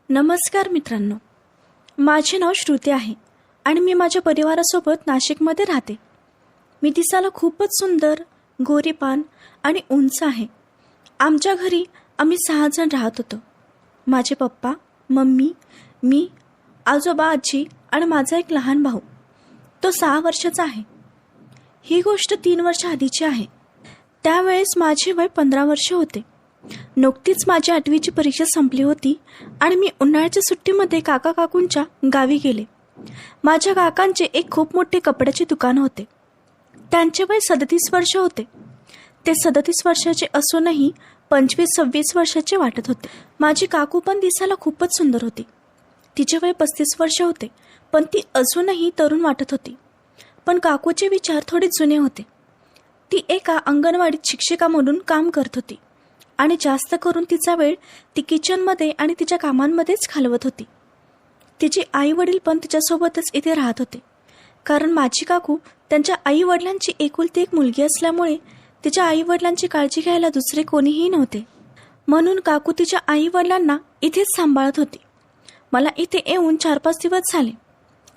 नमस्कार मित्रांनो, माझे नाव श्रुती आहे आणि मी माझ्या परिवारासोबत नाशिकमध्ये राहते. मी दिसायला खूपच सुंदर, गोरीपान आणि उंच आहे. आमच्या घरी आम्ही 6 जण राहत होतो. माझे पप्पा, मम्मी, मी, आजोबा, आजी आणि माझा एक लहान भाऊ. तो 6 वर्षाचा आहे. ही गोष्ट 3 वर्ष आधीची आहे. त्यावेळेस माझे वय 15 वर्ष होते. नुकतीच माझी 8वीची परीक्षा संपली होती आणि मी उन्हाळ्याच्या सुट्टीमध्ये काका काकूंच्या गावी गेले. माझ्या काकांचे एक खूप मोठे कपड्याचे दुकान होते. त्यांचे वय 37 वर्ष होते. ते 37 वर्षाचे असूनही 25-26 वर्षाचे वाटत होते. माझी काकू पण दिसायला खूपच सुंदर होती. तिचे वय 35 वर्ष होते, पण ती अजूनही तरुण वाटत होती. पण काकूचे विचार थोडे जुने होते. ती एका अंगणवाडीत शिक्षिका म्हणून काम करत होती आणि जास्त करून तिचा वेळ ती किचनमध्ये आणि तिच्या कामांमध्येच घालवत होती. तिचे आई वडील पण तिच्यासोबतच इथे राहत होते, कारण माझी काकू त्यांच्या आई वडिलांची एकुलती एक मुलगी असल्यामुळे तिच्या आई वडिलांची काळजी घ्यायला दुसरे कोणीही नव्हते. म्हणून काकू तिच्या आई वडिलांना इथेच सांभाळत होती. मला इथे येऊन 4-5 दिवस झाले.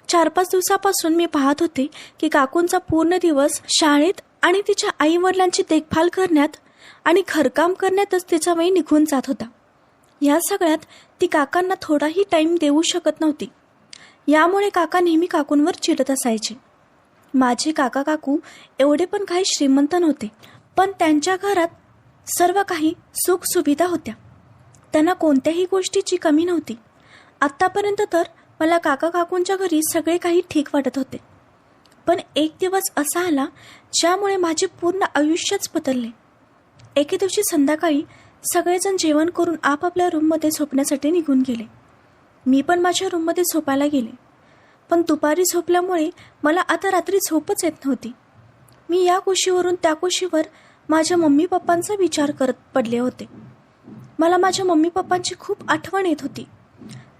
4-5 दिवसापासून मी पाहत होते की काकूंचा पूर्ण दिवस शाळेत आणि तिच्या आई वडिलांची देखभाल करण्यात आणि घरकाम करण्यातच तिचा वेळ निघून जात होता. या सगळ्यात ती काकांना थोडाही टाईम देऊ शकत नव्हती. यामुळे काका नेहमी काकूंवर चिडत असायचे. माझे काका काकू एवढे पण काही श्रीमंत नव्हते, पण त्यांच्या घरात सर्व काही सुखसुविधा होत्या. त्यांना कोणत्याही गोष्टीची कमी नव्हती. आत्तापर्यंत तर मला काका काकूंच्या घरी सगळे काही ठीक वाटत होते. पण एक दिवस असा आला ज्यामुळे माझे पूर्ण आयुष्यच बदलले. एके दिवशी संध्याकाळी सगळेजण जेवण करून आपापल्या रूममध्ये झोपण्यासाठी निघून गेले. मी पण माझ्या रूममध्ये झोपायला गेले. पण दुपारी झोपल्यामुळे मला आता रात्री झोपच येत नव्हती. मी या कुशीवरून त्या कुशीवर माझ्या मम्मी पप्पांचा विचार करत पडले होते. मला माझ्या मम्मी पप्पांची खूप आठवण येत होती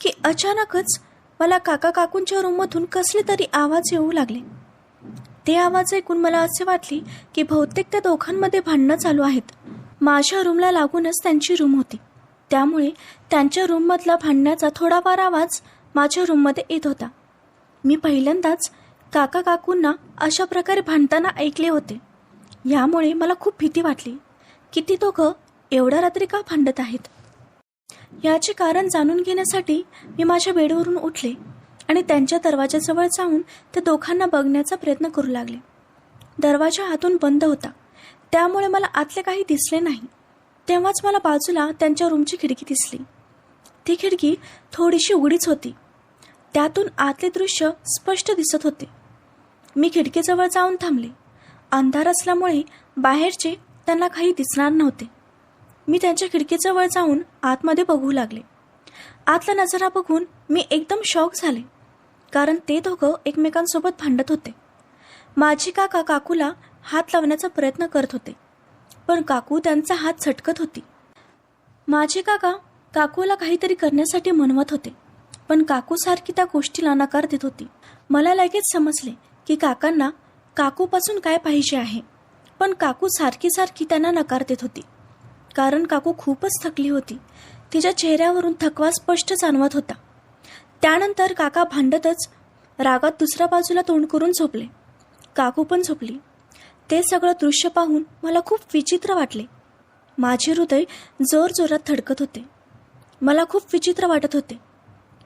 की अचानकच मला काका काकूंच्या रूममधून कसले तरी आवाज येऊ लागले. ते आवाज ऐकून मला असे वाटले की बहुतेक त्या दोघांमध्ये भांडणं चालू आहेत. माझ्या रूमला लागूनच त्यांची रूम होती, त्यामुळे त्यांच्या रूममधला भांडण्याचा थोडाफार आवाज माझ्या रूममध्ये येत होता. मी पहिल्यांदाच काका काकूंना अशा प्रकारे भांडताना ऐकले होते. यामुळे मला खूप भीती वाटली की ती दोघं एवढ्या रात्री का भांडत आहेत. याचे कारण जाणून घेण्यासाठी मी माझ्या बेडवरून उठले आणि त्यांच्या दरवाजाजवळ जाऊन त्या दोघांना बघण्याचा प्रयत्न करू लागले. दरवाजा आतून बंद होता, त्यामुळे मला आतले काही दिसले नाही. तेव्हाच मला बाजूला त्यांच्या रूमची खिडकी दिसली. ती खिडकी थोडीशी उघडीच होती. त्यातून आतले दृश्य स्पष्ट दिसत होते. मी खिडकीजवळ जाऊन थांबले. अंधार असल्यामुळे बाहेरचे त्यांना काही दिसणार नव्हते. मी त्यांच्या खिडकीजवळ जाऊन आतमध्ये बघू लागले. आतला नजारा बघून मी एकदम शॉक झाले, कारण ते दोघं एकमेकांसोबत भांडत होते. माझी काका काकूला हात लावण्याचा प्रयत्न करत होते, पण काकू त्यांचा हात झटकत होती. माझे काका काकूला काहीतरी करण्यासाठी म्हणवत होते, पण काकू सारखी त्या गोष्टीला नकार देत होती. मला लगेच समजले की काकांना काकूपासून काय पाहिजे आहे, पण काकू सारखी त्यांना नकार देत होती, कारण काकू खूपच थकली होती. तिच्या चेहऱ्यावरून थकवा स्पष्ट जाणवत होता. त्यानंतर काका भांडतच रागात दुसऱ्या बाजूला तोंड करून झोपले. काकू पण झोपली. ते सगळं दृश्य पाहून मला खूप विचित्र वाटले. माझे हृदय जोरजोरात धडकत होते. मला खूप विचित्र वाटत होते.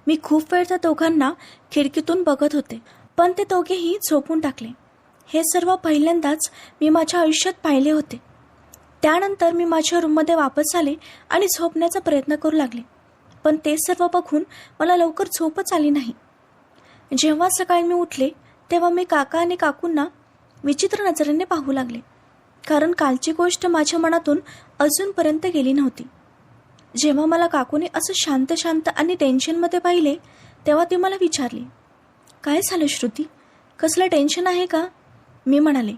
मी खूप वेळ त्या दोघांना खिडकीतून बघत होते, पण ते दोघेही झोपून टाकले. हे सर्व पहिल्यांदाच मी माझ्या आयुष्यात पाहिले होते. त्यानंतर मी माझ्या रूममध्ये वापस आले आणि झोपण्याचा प्रयत्न करू लागले, पण ते सर्व बघून मला लवकर झोपच आली नाही. जेव्हा सकाळी मी उठले तेव्हा मी काका आणि काकूंना विचित्र नजरेने पाहू लागले, कारण कालची गोष्ट माझ्या मनातून अजूनपर्यंत गेली नव्हती. जेव्हा मला काकूने असं शांत शांत आणि टेन्शनमध्ये पाहिले तेव्हा ती मला विचारली, काय झालं श्रुती, कसलं टेन्शन आहे का? मी म्हणाले,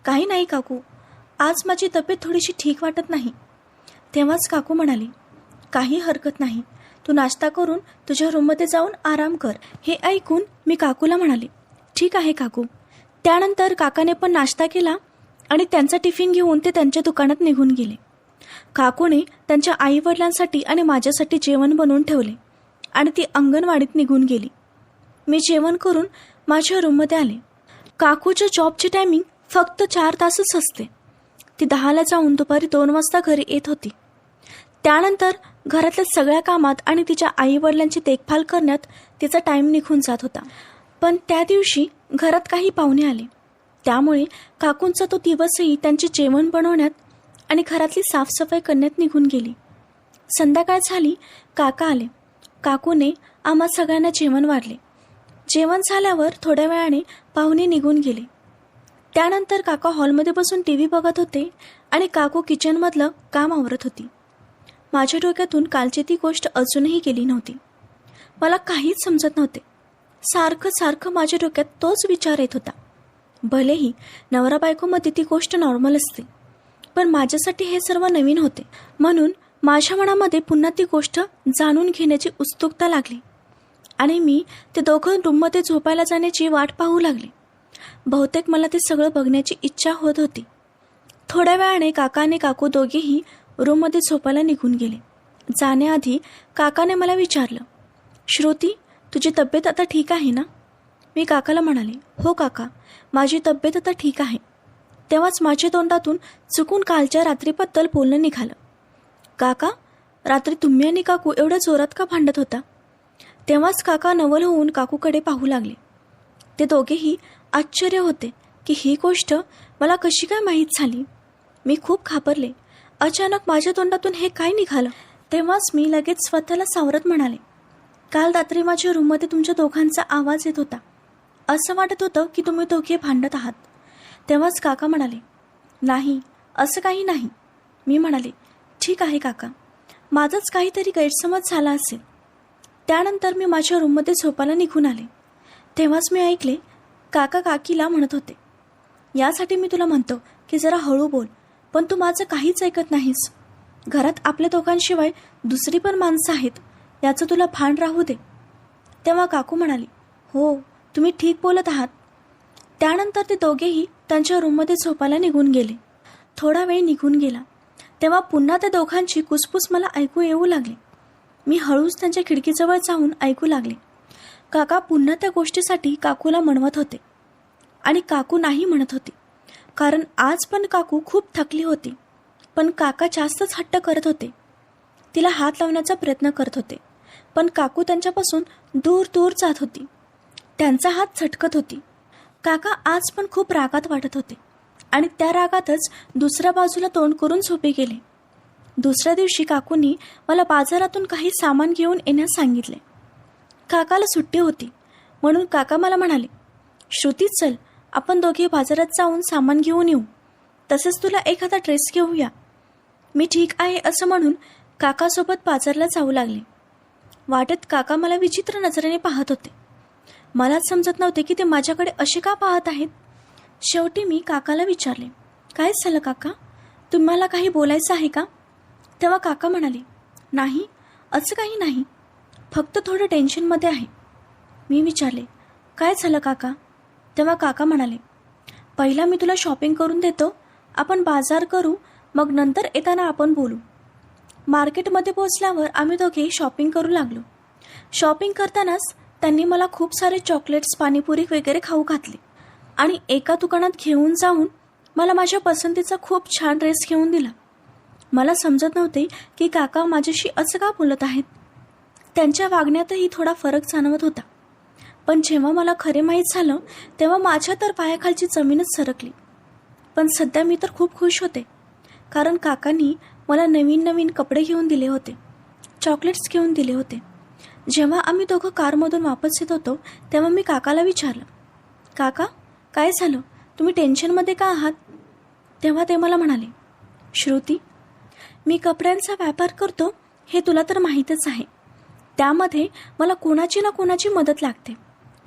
काही नाही काकू, आज माझी तब्येत थोडीशी ठीक वाटत नाही. तेव्हाच काकू म्हणाली, काही हरकत नाही, तू नाश्ता करून तुझ्या रूममध्ये जाऊन आराम कर. हे ऐकून मी काकूला म्हणाले, ठीक आहे काकू. त्यानंतर काकाने पण नाश्ता केला आणि त्यांचा टिफिन घेऊन ते त्यांच्या दुकानात निघून गेले. काकूने त्यांच्या आई वडिलांसाठी आणि माझ्यासाठी जेवण बनवून ठेवले आणि ती अंगणवाडीत निघून गेली. मी जेवण करून माझ्या रूममध्ये आले. काकूच्या जॉबची टायमिंग फक्त 4 तासच असते. ती 10ला जाऊन दुपारी 2 वाजता घरी येत होती. त्यानंतर घरातल्या सगळ्या कामात आणि तिच्या आईवडिलांची देखभाल करण्यात तिचा टाईम निघून जात होता. पण त्या दिवशी घरात काही पाहुणे आले, त्यामुळे काकूंचा तो दिवसही त्यांचे जेवण बनवण्यात आणि घरातली साफसफाई करण्यात निघून गेली. संध्याकाळ झाली, काका आले. काकूने आम्हा सगळ्यांना जेवण वाढले. जेवण झाल्यावर थोड्या वेळाने पाहुणे निघून गेले. त्यानंतर काका हॉलमध्ये बसून टी व्ही बघत होते आणि काकू किचनमधलं काम आवरत होती. माझ्या डोक्यातून कालची ती गोष्ट अजूनही गेली नव्हती. मला काहीच समजत नव्हते. सारखं माझ्या डोक्यात तोच विचार येत होता. भलेही नवरा बायकोमध्ये ती गोष्ट नॉर्मल असते, पण माझ्यासाठी हे सर्व नवीन होते. म्हणून माझ्या मनामध्ये पुन्हा ती गोष्ट जाणून घेण्याची उत्सुकता लागली आणि मी ते दोघं रूममध्ये झोपायला जाण्याची वाट पाहू लागले. बहुतेक मला ते सगळं बघण्याची इच्छा होत होती. थोड्या वेळाने काका आणि काकू दोघेही रूममध्ये झोपायला निघून गेले. जाण्याआधी काकाने मला विचारलं, श्रुती, तुझी तब्येत आता ठीक आहे ना? मी काकाला म्हणाले, हो काका, माझी तब्येत आता ठीक आहे. तेव्हाच माझ्या तोंडातून चुकून कालच्या रात्रीबद्दल बोलणं निघालं. काका, रात्री तुम्ही आणि काकू एवढ्या जोरात का भांडत होता? तेव्हाच काका नवल होऊन काकूकडे पाहू लागले. ते दोघेही आश्चर्य होते की ही गोष्ट मला कशी काय माहीत झाली. मी खूप घाबरले. अचानक माझ्या तोंडातून हे काय निघालं? तेव्हाच मी लगेच स्वतःला सावरत म्हणाले, काल रात्री माझ्या रूममध्ये तुमच्या दोघांचा आवाज येत होता. असं वाटत होतं की तुम्ही दोघे भांडत आहात. तेव्हाच काका म्हणाले, नाही, असं काही नाही. मी म्हणाले, ठीक आहे काका, माझाच काहीतरी गैरसमज झाला असेल. त्यानंतर मी माझ्या रूममध्ये झोपायला निघून आले. तेव्हाच मी ऐकले काका काकीला म्हणत होते, यासाठी मी तुला म्हणतो की जरा हळू बोल, पण तू माझं काहीच ऐकत नाहीस. घरात आपल्या दोघांशिवाय दुसरी पण माणसं आहेत, याचं तुला भान राहू दे. तेव्हा काकू म्हणाली, हो, तुम्ही ठीक बोलत आहात. त्यानंतर ते दोघेही त्यांच्या रूममध्ये झोपायला निघून गेले. थोडा वेळ निघून गेला तेव्हा पुन्हा त्या दोघांची कुसपुस मला ऐकू येऊ लागली. मी हळूच त्यांच्या खिडकीजवळ जाऊन ऐकू लागले. काका पुन्हा त्या गोष्टीसाठी काकूला म्हणवत होते आणि काकू नाही म्हणत होती, कारण आज पण काकू खूप थकली होती. पण काका जास्तच हट्ट करत होते. तिला हात लावण्याचा प्रयत्न करत होते, पण काकू त्यांच्यापासून दूर दूर जात होती. त्यांचा हात झटकत होती. काका आज पण खूप रागात वाटत होते आणि त्या रागातच दुसऱ्या बाजूला तोंड करून झोपी गेले. दुसऱ्या दिवशी काकूंनी मला बाजारातून काही सामान घेऊन येण्यास सांगितले. काकाला सुट्टी होती म्हणून काका मला म्हणाले, श्रुती, चल आपण दोघे बाजारात जाऊन सामान घेऊन येऊ, तसेच तुला एखादा ड्रेस घेऊया. मी ठीक आहे असं म्हणून काकासोबत बाजारला जाऊ लागले. वाटेत काका मला विचित्र नजरेने पाहत होते. मलाच समजत नव्हते की ते माझ्याकडे असे का पाहत आहेत. शेवटी मी काकाला विचारले, काय झालं काका, तुम्हाला काही बोलायचं आहे का? तेव्हा काका म्हणाले, नाही, असं काही नाही, फक्त थोडं टेन्शनमध्ये आहे. मी विचारले, काय झालं काका? तेव्हा काका म्हणाले, पहिला मी तुला शॉपिंग करून देतो, आपण बाजार करू, मग नंतर येताना आपण बोलू. मार्केटमध्ये पोहोचल्यावर आम्ही दोघे शॉपिंग करू लागलो. शॉपिंग करतानाच त्यांनी मला खूप सारे चॉकलेट्स, पाणीपुरी वगैरे खाऊ घातले आणि एका दुकानात घेऊन जाऊन मला माझ्या पसंतीचा खूप छान ड्रेस घेऊन दिला. मला समजत नव्हते की काका माझ्याशी असं का बोलत आहेत. त्यांच्या वागण्यातही थोडा फरक जाणवत होता. पण जेव्हा मला खरे माहीत झालं तेव्हा माझ्या तर पायाखालची जमीनच सरकली. पण सध्या मी तर खूप खुश होते, कारण काकांनी मला नवीन नवीन कपडे घेऊन दिले होते, चॉकलेट्स घेऊन दिले होते. जेव्हा आम्ही दोघं कारमधून वापस येत होतो तेव्हा मी काकाला विचारलं, काका, काय झालं, तुम्ही टेन्शनमध्ये का आहात? तेव्हा ते मला म्हणाले, श्रुती, मी कपड्यांचा व्यापार करतो हे तुला तर माहीतच आहे. त्यामध्ये मला कोणाची ना कोणाची मदत लागते.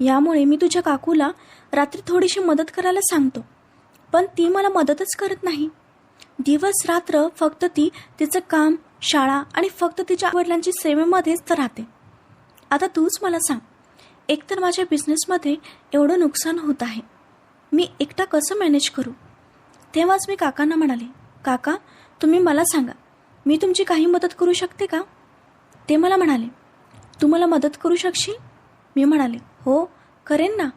यामुळे मी तुझ्या काकूला रात्री थोडीशी मदत करायला सांगतो, पण ती मला मदतच करत नाही. दिवस रात्र फक्त ती तिचं काम, शाळा आणि फक्त तिच्या वडिलांची सेवेमध्येच तर राहते. आता तूच मला सांग, एकतर माझ्या बिझनेसमध्ये एवढं नुकसान होत आहे, मी एकटा कसं मॅनेज करू? तेव्हाच मी काकांना म्हणाले, काका, तुम्ही मला सांगा, मी तुमची काही मदत करू शकते का? ते मला म्हणाले, तू मला मदत करू शकशील? मी म्हणाले, हो करेन ना.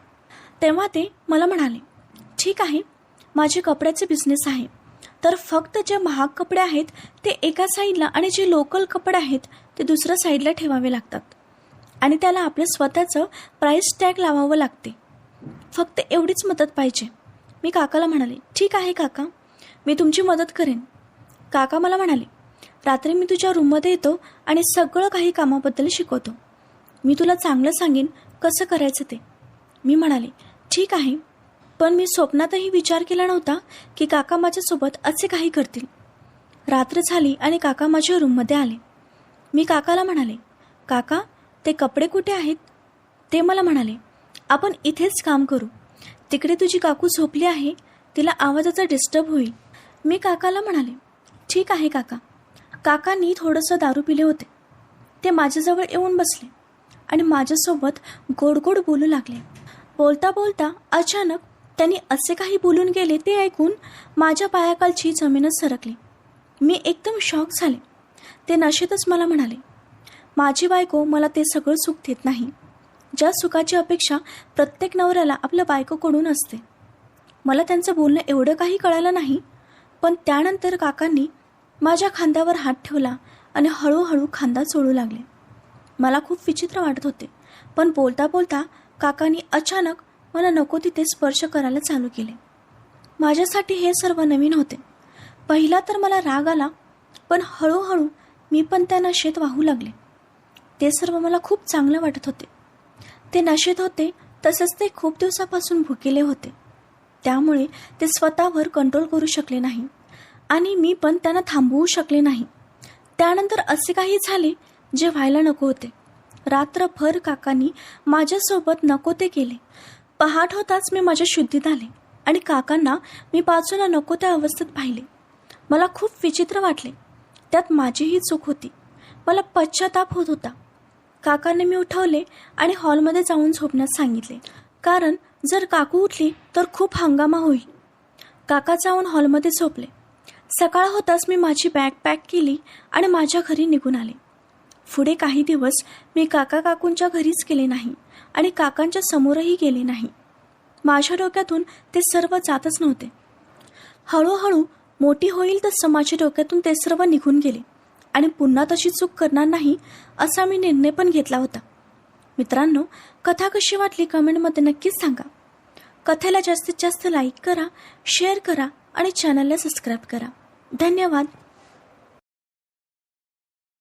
तेव्हा ते मला म्हणाले, ठीक आहे, माझे कपड्याचे बिझनेस आहे, तर फक्त जे महाग कपडे आहेत ते एका साईडला आणि जे लोकल कपडे आहेत ते दुसऱ्या साईडला ठेवावे लागतात आणि त्याला आपलं स्वतःचं प्राईस टॅग लावावं लागते. फक्त एवढीच मदत पाहिजे. मी काकाला म्हणाले, ठीक आहे काका, मी तुमची मदत करेन. काका मला म्हणाले, रात्री मी तुझ्या रूममध्ये येतो आणि सगळं काही कामाबद्दल शिकवतो. मी तुला चांगलं सांगेन कसं करायचं ते. मी म्हणाले, ठीक आहे, पण मी स्वप्नातही विचार केला नव्हता की काका माझ्यासोबत असे काही करतील. रात्र झाली आणि काका माझ्या रूममध्ये आले. मी काकाला म्हणाले, काका ते कपडे कुठे आहेत? ते मला म्हणाले, आपण इथेच काम करू. तिकडे तुझी काकू झोपली आहे, तिला आवाजाचा डिस्टर्ब होईल. मी काकाला म्हणाले, ठीक आहे काका. काकांनी थोडंसं दारू पिले होते. ते माझ्याजवळ येऊन बसले आणि माझ्यासोबत गोड गोड बोलू लागले. बोलता बोलता अचानक त्यांनी असे काही बोलून गेले ते ऐकून माझ्या पायाखालची जमीनच सरकली. मी एकदम शॉक झाले. ते नशेतच मला म्हणाले, माझी बायको मला ते सगळं सुख देत नाही, ज्या सुखाची अपेक्षा प्रत्येक नवऱ्याला आपल्या बायकोकडून असते. मला त्यांचं बोलणं एवढं काही कळालं नाही, पण त्यानंतर काकांनी माझ्या खांद्यावर हात ठेवला आणि हळूहळू खांदा चोळू लागले. मला खूप विचित्र वाटत होते, पण बोलता बोलता काकांनी अचानक मला नको तिथे स्पर्श करायला चालू केले. माझ्यासाठी हे सर्व नवीन होते. पहिला तर मला राग आला, पण हळूहळू मी पण त्या नशेत वाहू लागले. ते सर्व मला खूप चांगलं वाटत होते. ते नशेत होते, तसंच ते खूप दिवसापासून भुकेले होते. त्यामुळे ते स्वतःवर कंट्रोल करू शकले नाही आणि मी पण त्यांना थांबवू शकले नाही. त्यानंतर असे काही झाले जे व्हायला नको होते. रात्रभर काकांनी माझ्यासोबत नको ते केले. पहाट होताच मी माझ्या शुद्धीत आले आणि काकांना मी बाजूला नको त्या अवस्थेत पाहिले. मला खूप विचित्र वाटले. त्यात माझीही चूक होती. मला पश्चाताप होत होता. काकांनी मी उठवले आणि हॉलमध्ये जाऊन झोपण्यास सांगितले, कारण जर काकू उठली तर खूप हंगामा होईल. काका जाऊन हॉलमध्ये झोपले. सकाळ होताच मी माझी बॅग पॅक केली आणि माझ्या घरी निघून आले. पुढे काही दिवस मी काका काकूंच्या घरीच गेले नाही आणि काकांच्या समोरही गेले नाही. माझ्या डोक्यातून ते सर्व जातच नव्हते. हळूहळू मोठी होईल तसं माझ्या डोक्यातून ते सर्व निघून गेले आणि पुन्हा तशी चूक करणार नाही असा मी निर्णय पण घेतला होता. मित्रांनो, कथा कशी वाटली कमेंटमध्ये नक्कीच सांगा. कथेला जास्तीत जास्त लाईक करा, शेअर करा आणि चॅनलला सबस्क्राईब करा. धन्यवाद.